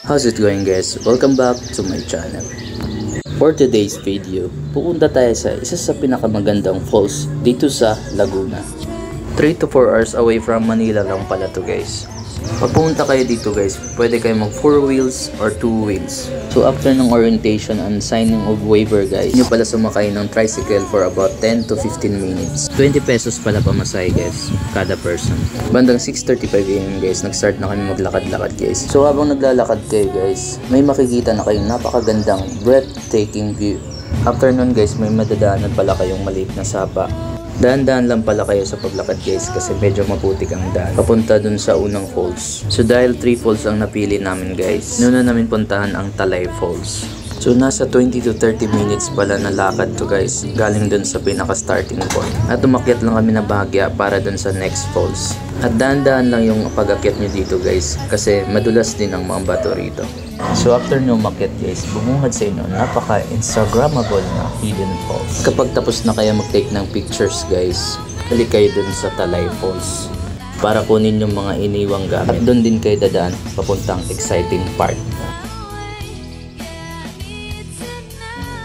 How's it going guys? Welcome back to my channel. For today's video, pupunta tayo sa isa sa pinakamagandang falls dito sa Laguna. 3 to 4 hours away from Manila lang pala to guys. Pag pumunta kayo dito guys, pwede kayo mag 4 wheels or 2 wheels. So after ng orientation and signing of waiver guys, nyo pala sumakay ng tricycle for about 10 to 15 minutes. 20 pesos pala pamasahe guys, kada person. Bandang 6:35 AM guys, nag-start na kami maglakad-lakad guys. So habang naglalakad kayo guys, may makikita na kayong napakagandang breathtaking view. After nun guys, may madadaanan pala kayong maliit na sapa. Daan-daan lang pala kayo sa paglakad guys kasi medyo maputik ang daan papunta dun sa unang falls. So dahil 3 falls ang napili namin guys, nuna namin puntahan ang Talay Falls. So nasa 20 to 30 minutes pala na lakad to guys, galing dun sa pinaka starting point. At umakyat lang kami na bahagya para dun sa next falls. At daan-daan lang yung pag-akyat nyo dito guys kasi madulas din ang mga bato rito. So after nyo umakyat guys, bumungad sa inyo napaka-instagrammable na hidden falls. Kapag tapos na kayo mag-take ng pictures guys, balik kayo dun sa Talay Falls para kunin yung mga iniwang gamit. At dun din kayo dadaan papuntang exciting part.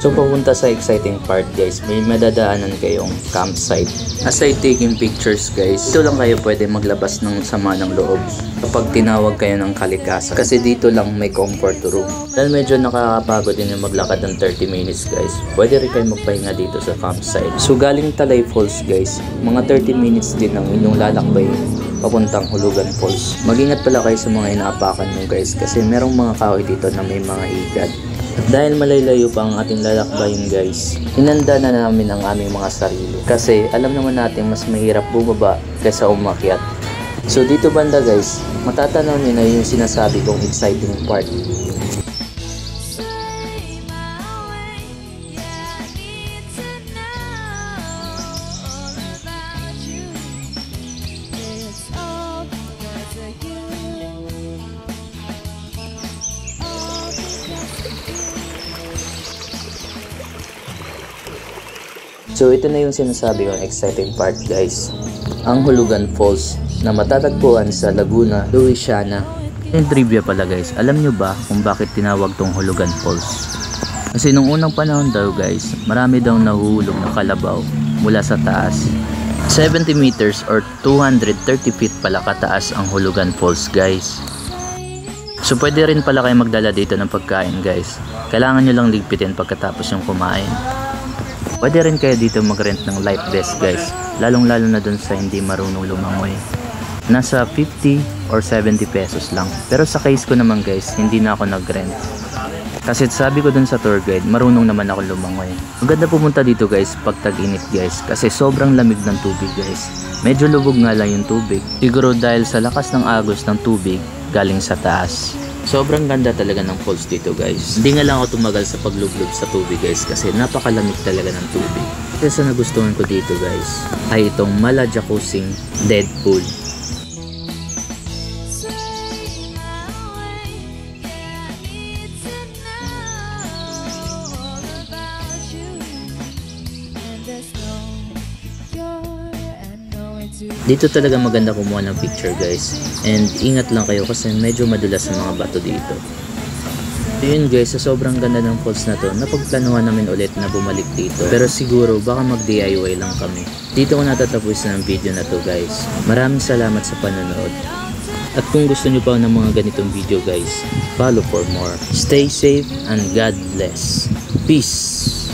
So papunta sa exciting part guys, may madadaanan kayong campsite. Aside taking pictures guys, dito lang kayo pwede maglabas ng sama ng loob kapag tinawag kayo ng kalikasan. Kasi dito lang may comfort room. Dahil medyo nakakapagod din yung maglakad ng 30 minutes guys, pwede rin kayo magpahinga dito sa campsite. So galing Talay Falls guys, mga 30 minutes din ang inyong lalakbayin papuntang Hulugan Falls. Mag-ingat pala kayo sa mga inaapakan nyo guys kasi merong mga kahoy dito na may mga higad. At dahil malaylayo pa ang ating lalakbayin guys, hinanda na namin ang aming mga sarili. Kasi alam naman natin mas mahirap bumaba kaysa umakyat. So dito banda guys, matatanaw nyo na yung sinasabi kong exciting part. So ito na yung sinasabi kong exciting part guys, ang Hulugan Falls na matatagpuan sa Laguna, Louisiana. Yung trivia pala guys, alam nyo ba kung bakit tinawag tong Hulugan Falls? Kasi nung unang panahon daw guys, marami daw nahuhulog na kalabaw mula sa taas. 70 meters or 230 feet pala kataas ang Hulugan Falls guys. So pwede rin pala kayo magdala dito ng pagkain guys, kailangan nyo lang ligpitin pagkatapos yung kumain. Pwede rin kayo dito mag-rent ng life vest guys, lalong-lalo na dun sa hindi marunong lumangoy. Nasa 50 or 70 pesos lang. Pero sa case ko naman guys, hindi na ako nag-rent. Kasi sabi ko dun sa tour guide, marunong naman ako lumangoy. Maganda pumunta dito guys pag tag-init guys, kasi sobrang lamig ng tubig guys. Medyo lubog nga lang yung tubig. Siguro dahil sa lakas ng agos ng tubig galing sa taas. Sobrang ganda talaga ng falls dito guys. Hindi nga lang ako tumagal sa paglublob sa tubig guys kasi napakalamig talaga ng tubig. Kasi sa nagustuhan ko dito guys ay itong Mala Jacuzzi Dead Pool. Dito talaga maganda kumuha ng picture guys, and ingat lang kayo kasi medyo madulas ang mga bato dito. Yun guys, sa sobrang ganda ng falls na to, napagplanuhan namin ulit na bumalik dito, pero siguro baka mag DIY lang kami. Dito ko natatapos na ang video na to guys. Maraming salamat sa panonood, at kung gusto nyo pa ng mga ganitong video guys, follow for more. Stay safe and God bless. Peace.